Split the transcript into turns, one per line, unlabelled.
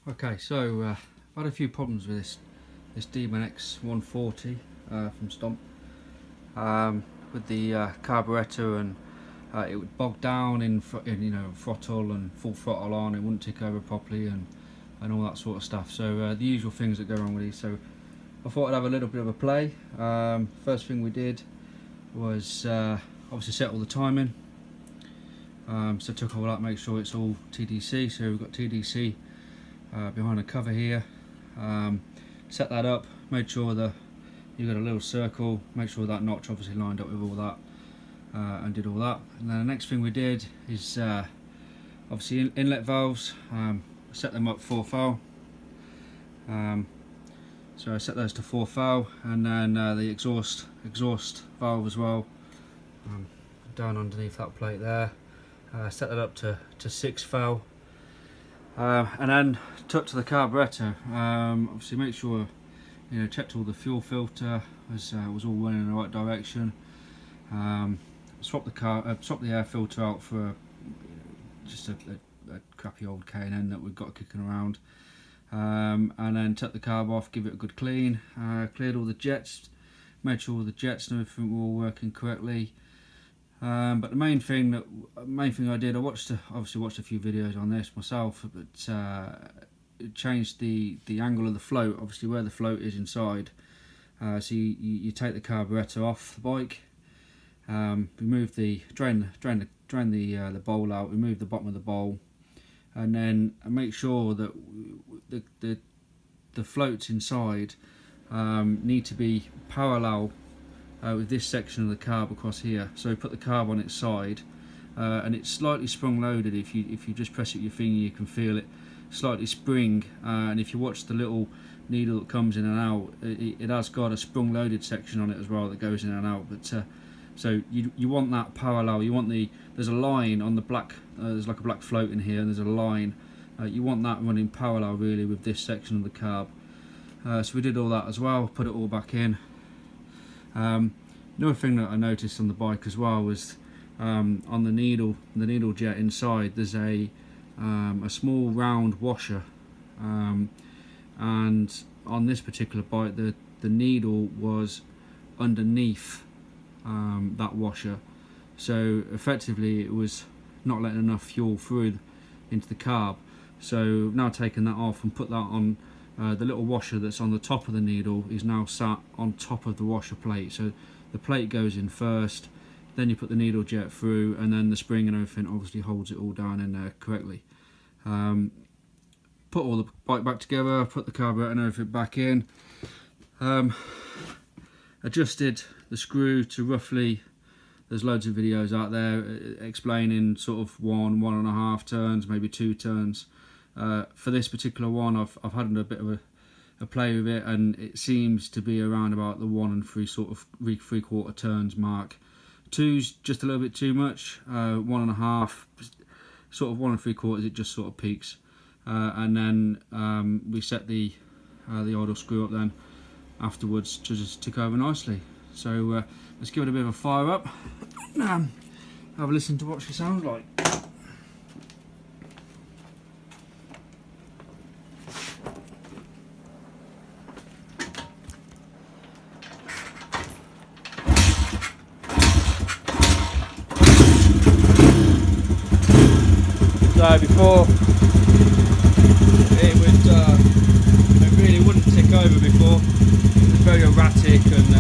Okay, so I've had a few problems with this Demon xlr140 from Stomp with the carburettor, and it would bog down in throttle and full throttle on. It wouldn't tick over properly and all that sort of stuff. So the usual things that go wrong with these. So I thought I'd have a little bit of a play. First thing we did was obviously set all the timing. So took all that, make sure it's all TDC. So we've got TDC behind the cover here. Set that up, made sure that you got a little circle, make sure that notch obviously lined up with all that, and did all that. And then the next thing we did is obviously inlet valves, set them up 4 thou. So I set those to 4 thou, and then the exhaust valve as well, down underneath that plate there. Set that up to 6 thou. And then took to the carburettor. Obviously make sure checked all the fuel filter was all running in the right direction. Swapped the air filter out for just a crappy old K&N that we've got kicking around. And then took the carb off, give it a good clean, cleared all the jets, made sure all the jets and everything were all working correctly. But the main thing I did, obviously watched a few videos on this myself, but it changed the angle of the float, obviously where the float is inside. So you take the carburettor off the bike, remove drain the bowl out, remove the bottom of the bowl, and then make sure that the floats inside need to be parallel with this section of the carb across here. So put the carb on its side, and it's slightly sprung loaded. If you just press it with your finger, you can feel it slightly spring, and if you watch the little needle that comes in and out, it has got a sprung loaded section on it as well that goes in and out. But so you want that parallel. You want there's a line on the black, there's like a black float in here, and there's a line. You want that running parallel really with this section of the carb. So we did all that as well, put it all back in. Another thing that I noticed on the bike as well was on the needle jet inside, there's a small round washer, and on this particular bike the needle was underneath that washer, so effectively it was not letting enough fuel through into the carb. So now taken that off and put that on. The little washer that's on the top of the needle is now sat on top of the washer plate. So the plate goes in first, then you put the needle jet through, and then the spring and everything obviously holds it all down in there correctly. Put all the bike back together, put the carburetor and everything back in. Adjusted the screw to roughly, there's loads of videos out there explaining sort of 1.5 turns, maybe 2 turns. For this particular one, I've had a bit of a play with it, and it seems to be around about the 1 3/4 turns mark. 2's just a little bit too much. 1.5, sort of 1 3/4, it just sort of peaks. And then we set the idle screw up then afterwards to just tick over nicely. So let's give it a bit of a fire up. Have a listen to what she sounds like. So before it really wouldn't tick over before. It was very erratic, and